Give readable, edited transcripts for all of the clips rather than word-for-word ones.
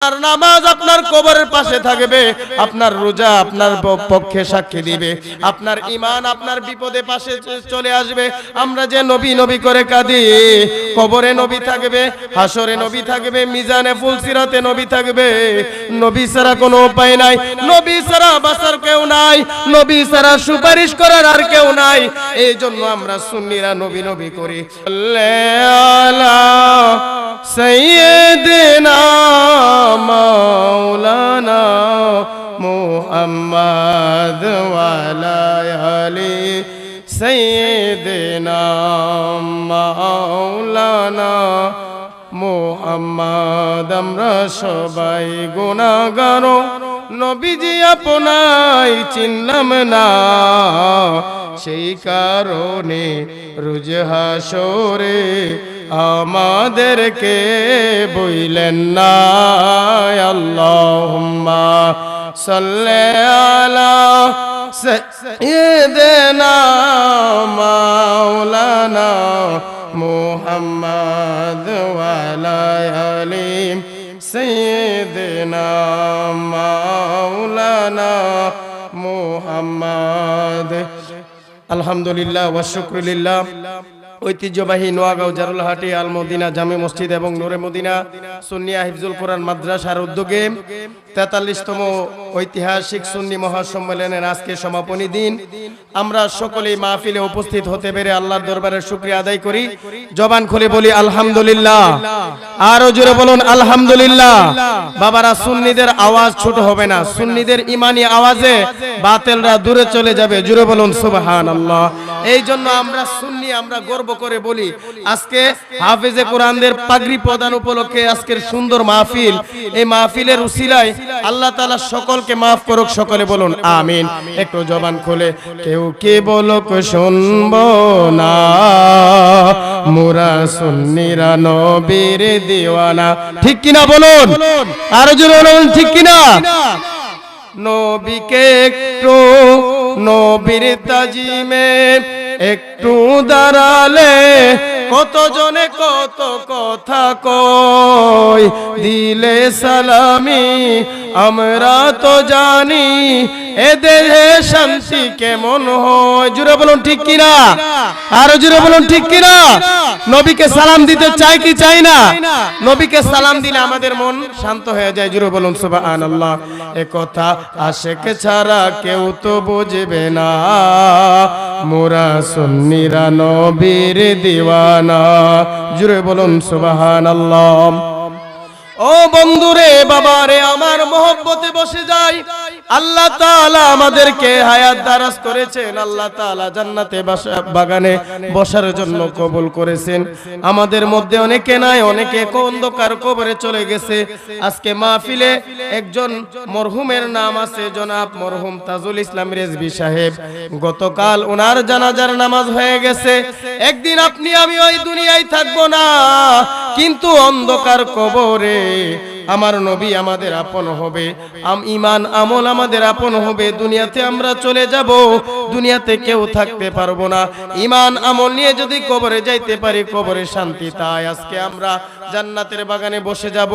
আর নামাজ আপনার কবরের পাশে থাকবে, আপনার রোজা আপনার পক্ষে সাক্ষী দিবে, আপনার ঈমান আপনার বিপদে পাশে চলে আসবে। আমরা যে নবী নবী করে কাঁদি, কবরে নবী থাকবে, হাসরে নবী থাকবে, মিজানে ফুলসিরাতে নবী থাকবে। নবী ছাড়া কোনো উপায় নাই, নবী ছাড়া বাঁচার কেউ নাই, নবী ছাড়া সুপারিশ করার আর কেউ নাই। এই জন্য আমরা সুন্নিরা নবী নবী করি। আল্লাহ সাইয়্যিদিনা মাওলানা মুহাম্মদ ওয়া আলা আলি সাইয়্যিদিনা মাওলানা মুহাম্মদ। আমরা সবাই গুনাহগার, নবীজি আপনাই চিনলাম না, সেই কারণে রোজ হাসরে আমাদেরকে বইলেন না। আল্লাহুম্মা সাল্লি আলা সাইয়্যিদিনা মাওলানা মুহাম্মদ ওয়া আলা আলি সাইয়্যিদিনা মাওলানা মুহাম্মদ। আলহামদুলিল্লাহ ওয়া শুকরুলিল্লাহ। ঐতিহ্যবাহী নোয়াগাঁও জারুলহাটি আল মদিনা জামে মসজিদ এবং নূরে মদিনা সুন্নিয়া হিফজুল কোরআন মাদ্রাসার উদ্যোগে ৪৩তম ঐতিহাসিক সুন্নি মহাসম্মেলনের আজকে সমাপনী দিন। আমরা সকলেই মাহফিলে উপস্থিত হতে পেরে আল্লাহর দরবারে শুকরিয়া আদায় করি। জবান খুলে বলি আলহামদুলিল্লাহ, আরো জোরে বলুন আলহামদুলিল্লাহ। বাবারা, সুন্নিদের আওয়াজ ছোট হবে না, সুন্নিদের ইমানি আওয়াজে বাতিলরা দূরে চলে যাবে। জোরে বলুন সুবহানাল্লাহ। এই জন্য আমরা সুন্নি, আমরা গর্ব করে বলি। আজকে হাফেজে কোরআনদের পাগড়ি প্রদান উপলক্ষে আজকের সুন্দর মাহফিল, এই মাহফিলের উসিলায় আল্লাহ তাআলা সকলকে মাফ করুক। সকলে বলুন আমিন। একটু জবান খুলে কেউ কে বলুক শুনবো না, মোরা সুন্নিরা নবীর দিওয়ানা। ঠিক কিনা বলুন, আরো জোরে বলুন ঠিক কিনা। নবীকে একটু নবীর তাজিমে একটু দাঁড়ালে কত জনে কত কথা কয়, দিলে সালামি আমরা তো জানি এ দেহে শান্তি কেমন হয়। জুড়ে বলুন ঠিক কিনা, আরো জুড়ে বলুন ঠিক কিনা। নবীকে সালাম দিতে চাই কি চাই না? নবীকে সালাম দিলে আমাদের মন শান্ত হয়ে যায়। জুড়ে বলুন সুবহানাল্লাহ। এ কথা আশিক ছাড়া কেউ তো বুঝবে না, মোরা সুন্নিরা নবীর দিওয়ানা। জুড়ে বলুন সুবহানাল্লাহ। ও বন্ধুরে, বাবারে, আমার মহব্বতে বসে যাই। আল্লাহ তাআলা আমাদেরকে হায়াত দারাজ করেছেন, আল্লাহ তাআলা জান্নাতে বাগানে বসার জন্য কবুল করেছেন। আমাদের মধ্যে অনেকে নাই, অনেকে অন্ধকার কবরে চলে গেছে। আজকে মাহফিলে একজন মরহুমের নাম আছে জনাব মরহুম তাজুল ইসলাম রেজভী সাহেব। গতকাল ওনার জানাজার নামাজ হয়ে গেছে। একদিন আপনি আমি ওই দুনিয়ায় থাকবো না, কিন্তু অন্ধকার কবরে আমার নবী আমাদের আপন হবে, ঈমান আমল আমাদের আপন হবে। দুনিয়াতে আমরা চলে যাব, দুনিয়াতে কেউ থাকতে পারবো না। ঈমান আমল নিয়ে যদি কবরে যাইতে পারি, কবরে শান্তি। তাই আজকে আমরা জান্নাতের বাগানে বসে যাব।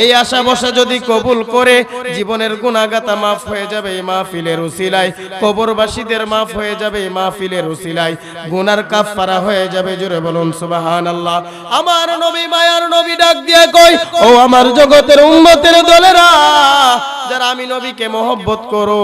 এই আশা বসা যদি কবুল করে, জীবনের গুনাহগাতা মাফ হয়ে যাবে এই মাহফিলের উসিলায়, কবরবাসীদের মাফ হয়ে যাবে এই মাহফিলের উসিলায়, গুনার কাফারা হয়ে যাবে। জোরে বলুন সুবহানাল্লাহ। আমার নবী, মায়ার নবী ডাক দিয়ে কই, ও আমার জগতের উম্মতের দলেরা, যারা আমি নবীকে মহব্বত করো,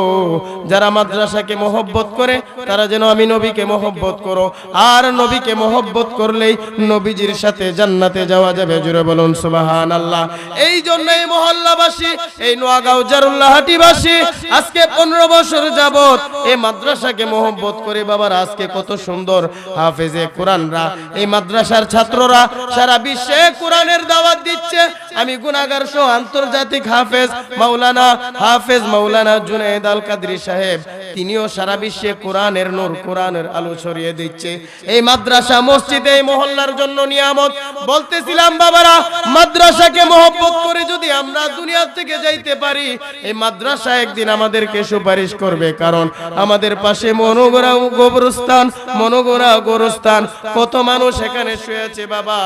যারা মাদ্রাসাকে মহব্বত করে, তারা যেন আমি নবীকে মহব্বত করো। আর নবীকে মহব্বত করলেই নবীজির সাথে জান্নাতে যাওয়া যাবে। জুড়ে বলুন সুবহানাল্লাহ। এই জন্য এই মহল্লাবাসী, এই নোয়াগাঁও জারুল্লাহাটিবাসী আজকে 15 বছর যাবত এই মাদ্রাসাকে মহব্বত করে। বাবার, আজকে কত সুন্দর হাফেজে কোরআনরা, এই মাদ্রাসার ছাত্ররা সারা বিশ্বে কোরআনের দাওয়াত দিচ্ছে। আমি গুনাহগার সহ আন্তর্জাতিক হাফেজ মাওলানা জুনায়েদ আল কাদরি সাহেব, তিনিও সারা বিশ্বে কোরআনের নূর, কোরআনের আলো ছড়িয়ে দিচ্ছে। এই মাদ্রাসা মসজিদে এই মহল্লার জন্য নিয়ামত। বলতেছিলাম বাবারা, মাদ্রাসাকে মহব্বত করে যদি আমরা দুনিয়া থেকে যাইতে পারি, এই মাদ্রাসা একদিন আমাদেরকে সুপারিশ করবে। কারণ আমাদের পাশে মনোগড়া গোরস্থান, কত মানুষ এখানে শুয়ে আছে। বাবা,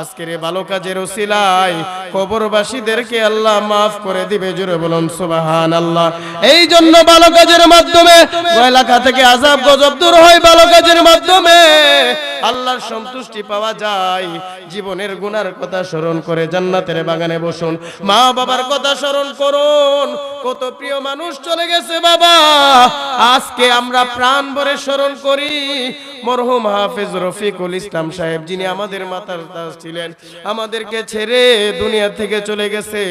আজকের এই ভালো কাজের উসিলায় কবরবাসীদেরকে আল্লাহ মাফ করে দিবে। জোরে বলুন সুবহানাল্লাহ। এই জন্য ভালো কাজের মাধ্যমে এলাকা থেকে আযাব গজব দূর হয়, ভালো কাজের মাধ্যমে আল্লাহর সন্তুষ্টি পাওয়া যায়। জীবনের গুনার কথা স্মরণ করে জান্নাতের বাগানে বসুন, মা বাবার কথা স্মরণ করুন। কত প্রিয় মানুষ চলে গেছে বাবা, আজকে আমরা প্রাণ ভরে স্মরণ করি মরহুম হাফেজ রফিকুল ইসলাম সাহেব, যিনি আমাদের মাতার তাজ ছিলেন। আমাদেরকে ছেড়ে দুনিয়া থেকে চলে গেছে।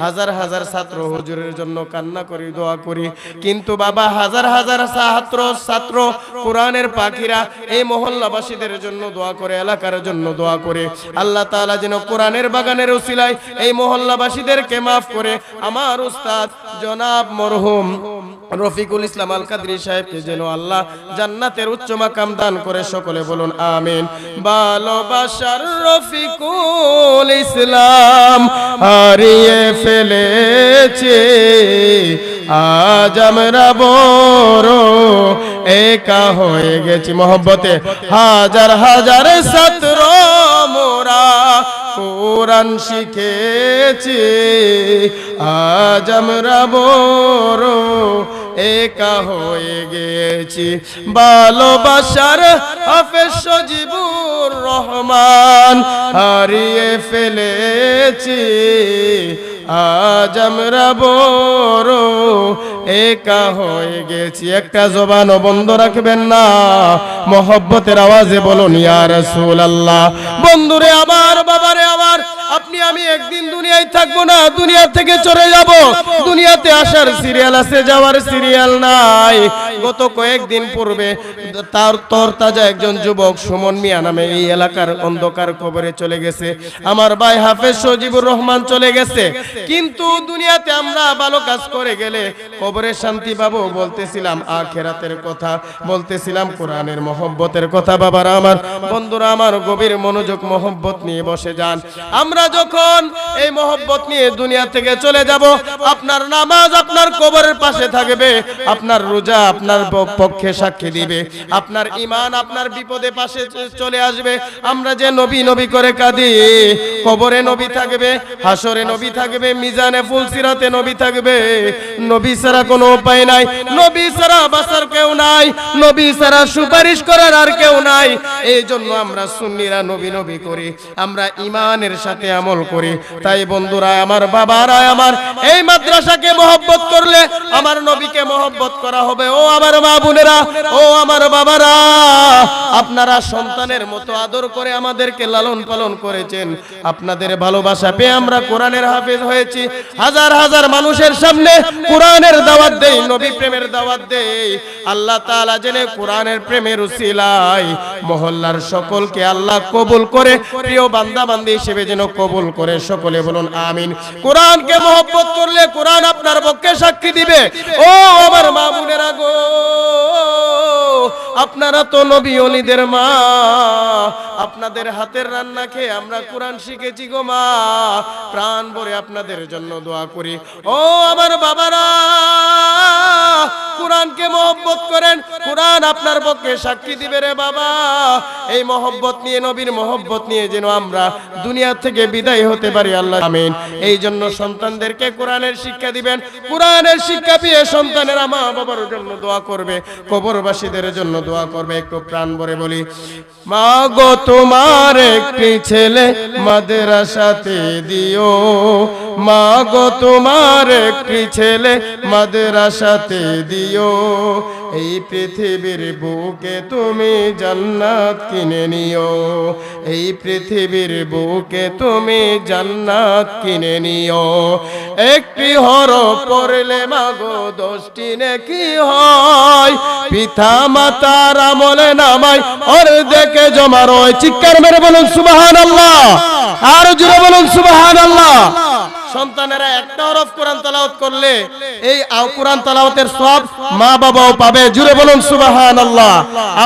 হাজার হাজার ছাত্র হুজুরের জন্য কান্না করি, দোয়া করি, কিন্তু বাবা হাজার হাজার ছাত্র কোরআনের পাখিরা এই মহল্লাবাসীদের জন্য দোয়া করে, এলাকার জন্য দোয়া করে। আল্লাহ তাআলা যেন কোরআনের বাগানের উসিলায় এই মহল্লাবাসীদেরকে মাফ করে আমার উস্তাদ জনাব মরহুম রফিকুল ইসলাম আল কাদরি সাহেবকে যেন আল্লাহ জান্নাতের উচ্চ মাকাম দান করে। সকলে বলুন আমিন। ভালোবাসার রফিকুল ইসলাম হারিয়ে ফেলেছে, আজ আমরা বড় একা হয়ে গেছি। মহব্বতে হাজার হাজার ছাত্র মোরা কোরআন শিখেছি, আজ আমরা বড় একা হয়ে গেছি। ভালোবাসার হাফেজ সজিবুর রহমান হারিয়ে ফেলেছি, আজ আমরা বড় একা হয়ে গেছি। একটা জবানও বন্ধ রাখবেন না, মহব্বতের আওয়াজে বলুন ইয়া রাসূলুল্লাহ। বন্ধুরে আমার, বাবারে আমার, আপনি আমি একদিন দুনিয়ায় থাকবো না, দুনিয়া থেকে চলে যাব। দুনিয়াতে আসার সিরিয়াল আছে, যাওয়ার সিরিয়াল নাই। গত কয়েকদিন পূর্বে তার তরতাজা একজন যুবক সুমন মিয়া নামে এই এলাকার অন্ধকার কবরে চলে গেছে। আমার ভাই হাফেজ সজিবুর রহমান চলে গেছে। কিন্তু দুনিয়াতে আমরা ভালো কাজ করে গেলে কবরে শান্তি পাবো। বলতেছিলাম আখিরাতের কথা, বলতেছিলাম কোরআনের মহব্বতের কথা। বাবারা আমার, বন্ধুরা আমার, গভীর মনোযোগ মহব্বত নিয়ে বসে যান। আমরা যখন এই মহব্বত নিয়ে দুনিয়া থেকে চলে যাব, আপনার নামাজ আপনার কবরের পাশে থাকবে, আপনার রোজা আপনার পক্ষে সাক্ষী দিবে, আপনার ঈমান আপনার বিপদে পাশে চলে আসবে। আমরা যে নবী নবী করে কাঁদি, কবরে নবী থাকবে, হাসরে নবী থাকবে, মিজানে ফুলসিরাতে নবী থাকবে। নবী ছাড়া কোনো উপায় নাই, নবী ছাড়া বাঁচার কেউ নাই, নবী ছাড়া সুপারিশ করার আর কেউ নাই। এই জন্য আমরা সুন্নিরা নবী নবী করি, আমরা ঈমানের সাথে আমল করি। তাই বন্ধুরা আমার, বাবারা আমার, এই মাদ্রাসাকে মহব্বত করলে আমার নবীকে মহব্বত করা হবে। ও আমার মা বোনেরা, ও আমার বাবারা, আপনারা সন্তানের মতো আদর করে আমাদেরকে লালন পালন করেছেন। আপনাদের ভালোবাসা পেয়ে আমরা কোরআনের হাফেজ হয়েছি। হাজার হাজার মানুষের সামনে কোরআনের দাওয়াত দেই, নবী প্রেমের দাওয়াত দেই। আল্লাহ তাআলা জেনে কোরআনের প্রেমের উসিলায় মহল্লার সকলকে আল্লাহ কবুল করে, প্রিয় বান্দা বান্দী হিসেবে যেন কবুল করে। সকলে বলুন আমিন। কোরআনকে মহব্বত করলে কোরআন আপনার পক্ষে সাক্ষী দিবে। ও আমার মা বোনেরা গো, আপনারা তো নবী ওলিদের মা, আপনাদের হাতের রান্না খেয়ে আমরা কোরআন শিখেছি গো মা। প্রাণ ভরে আপনাদের জন্য দোয়া করি। ও আমার বাবারা, কোরআনকে মহব্বত করেন, কোরআন আপনার পক্ষে সাক্ষী দিবে রে বাবা। এই মহব্বত নিয়ে, নবীর মহব্বত নিয়ে যেন আমরা দুনিয়া থেকে বিদায় হতে পারি। আল্লাহ আমিন। এই জন্য সন্তানদেরকে কোরআনের শিক্ষা দিবেন। কোরআনের শিক্ষা পেয়ে সন্তানেরা মা বাবার জন্য দোয়া করবে, কবরবাসীদের জন্য দোয়া করবে। একটু প্রাণ ভরে বলি, মা গো তোমার একটি ছেলে মাদ্রাসাতে দিও, মা গো তোমার একটি ছেলে মাদ্রাসাতে দিও। এই পৃথিবীর বুকে তুমি জান্নাত কিনে নিও, এই পৃথিবীর বুকে তুমি জান্নাত কিনে নিও। একটি হরফ পড়লে মাগো 10টি নেকি হয়, পিতা মাতার আমলে নামায় অর্ধেকে জমা রয়। চিৎকার মেরে বলুন সুবহানাল্লাহ, আর জোরে বলুন সুবহানাল্লাহ। সন্তানেরা একটা হরফ কোরআন তেলাওয়াত করলে এই কোরআন তেলাওয়াতের সওয়াব মা বাবাও পাবে। জোরে বলুন সুবহানাল্লাহ।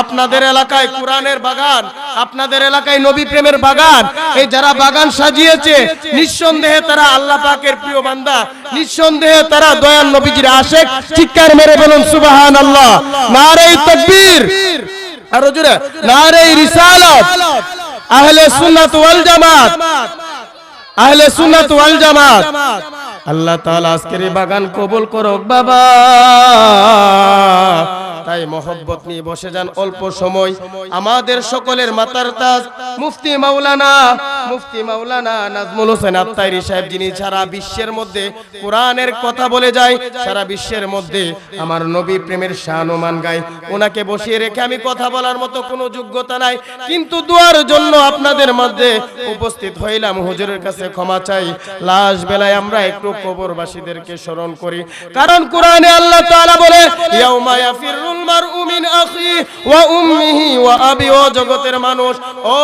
আপনাদের এলাকায় কোরআনের বাগান, আপনাদের এলাকায় নবী প্রেমের বাগান, এই যারা বাগান সাজিয়েছে নিঃসন্দেহে তারা আল্লাহ পাকের প্রিয় বান্দা, নিঃসন্দেহে তারা দয়াল নবীজির আশিক। চিৎকার মেরে বলুন সুবহানাল্লাহ। নারে তাকবীর, আর জোরে নারে রিসালাত, আহলে সুন্নাত ওয়াল জামাত। আহলে সুন্নাত ওয়াল জামাত। আল্লাহ তাআলা আজকের এই বাগান কবুল করুক বাবা। তাই মহব্বত নিয়ে বসে যান অল্প সময়। আমাদের সকলের মাতার তাজ মুফতি মাওলানা নাজমুল হোসেন আত্তাইরি সাহেব, যিনি সারা বিশ্বের মধ্যে কোরআনের কথা বলে যায়, সারা বিশ্বের মধ্যে আমার নবী প্রেমের শান-ও-মান গায়, ওনাকে বসিয়ে রেখে আমি কথা বলার মতো কোনো যোগ্যতা নাই, কিন্তু দুয়ার জন্য আপনাদের মধ্যে উপস্থিত হইলাম। হুজুরের কাছে ক্ষমা চাই। লাশ বেলায় আমরা একটু কবরবাসীদেরকে স্মরণ করি, কারণ কোরআনে আল্লাহ তাআলা বলে ইয়াউমা ইয়াফিরুল মারউ মিন আখি ওয়া উম্মিহি ওয়া আবি। ও জগতের মানুষ, ও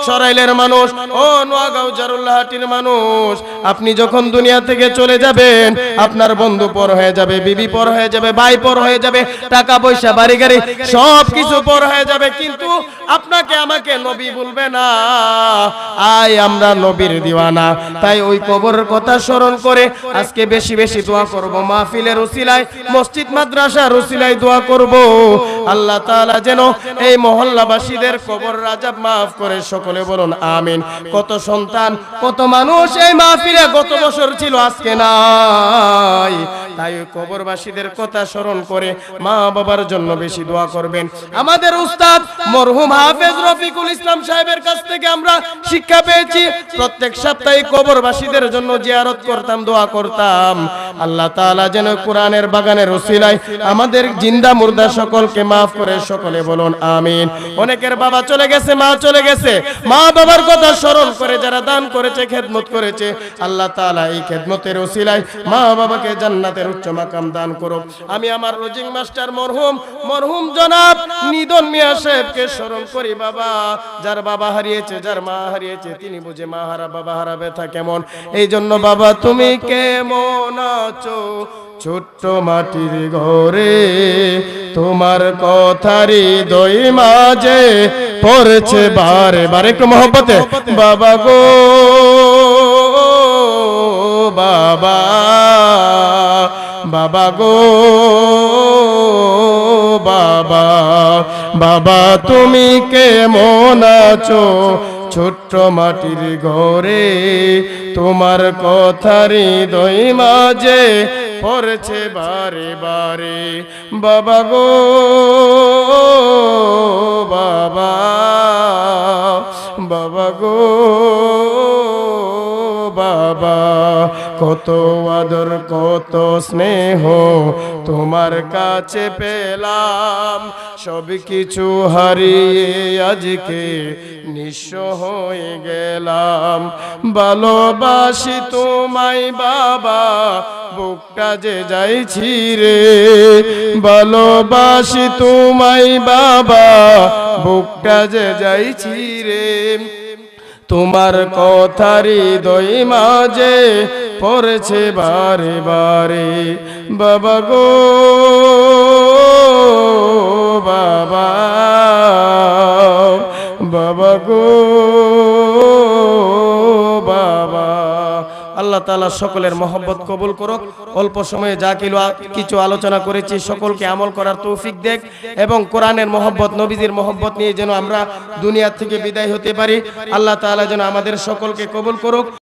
সরাইলের মানুষ, ও নোয়াগাঁও জারুল্লাহাটির মানুষ, আপনি যখন দুনিয়া থেকে চলে যাবেন, আপনার বন্ধু পর হয়ে যাবে, বিবি পর হয়ে যাবে, ভাই পর হয়ে যাবে, টাকা পয়সা বাড়ি গাড়ি সব কিছু পর হয়ে যাবে, কিন্তু আপনাকে আমাকে নবী বলবে না। আয় আমরা নবীর দিওয়ানা। তাই ওই কবরের কথা স্মরণ করে আজকে বেশি বেশি দোয়া করব। মাহফিলের উসিলায়, মসজিদ মাদ্রাসার উসিলায় দোয়া করব, আল্লাহ তাআলা যেন এই মহল্লাবাসীদের কবর আযাব মাফ করে। সকলে বলুন আমিন। কত সন্তান, কত মানুষ এই মাহফিলে গত বছর ছিল, আজকে নাই। তাই ওই কবরবাসীদের কথা স্মরণ করে মা বাবার জন্য বেশি দোয়া করবেন। আমাদের উস্তাদ মরহুম হাফেজ রফিকুল ইসলাম সাহেবের কাছ থেকে আমরা শিক্ষা পেয়েছি, প্রত্যেক সপ্তাহে কবরবাসীদের জন্য জিয়ারত করতাম, দোয়া করতাম। আল্লাহ তাআলা যেন কোরআনের বাগানের উসিলায় আমাদের জিন্দা মুর্দা সকলকে মাফ করে। সকলে বলুন আমিন। অনেকের বাবা চলে গেছে, মা চলে গেছে, মা বাবার কথা স্মরণ করে যারা দান করেছে, খেদমত করেছে, আল্লাহ তাআলা এই খেদমতের উসিলায় মা বাবাকে জান্নাতের উচ্চ মাকাম দান করুক। আমি আমার রোজিং মাস্টার মরহুম জনাব নিদন মিয়া সাহেবকে স্মরণ করি। বাবা, যার বাবা হারিয়েছে, যার মা হারিয়েছে, তিনি বুঝে মা হারা বাবা হারা ব্যথা কেমন। এই জন্য বাবা তুমি কেমন আছো ছোট্ট মাটির ঘরে, তোমার কথার হৃদয় মাঝে পড়ছে বারে বারে। একটু মহব্বতে বাবা গো বাবা, বাবা গো বাবা, বাবা তুমি কেমন আছো ছোট্ট মাটির ঘরে, তোমার কথার হৃদয় মাঝে পড়ছে বারে বারে। বাবা গো বাবা, বাবা গো বাবা, কত আদর কত স্নেহ তোমার কাছে পেলাম, সব কিছু হারিয়ে আজকে নিঃস্ব হয়ে গেলাম। ভালোবাসি তোমায় বাবা, বুকটা যে যাইছি রে, ভালোবাসি তোমায় বাবা, বুকটা যে যাইছি রে, তোমার কথার হৃদয় মাঝে পড়ছে বারে বারে। বাবা গো বাবা, বাবা গো বাবা। আল্লাহ তাআলা সকলের মহব্বত কবুল করুক। অল্প সময়ে যা কিছু আলোচনা করেছি সকলকে আমল করার তৌফিক দেখ, এবং কোরআনের মহব্বত, নবীজির মহব্বত নিয়ে যেন আমরা দুনিয়া থেকে বিদায় হতে পারি। আল্লাহ তাআলা যেন আমাদের সকলকে কবুল করুক।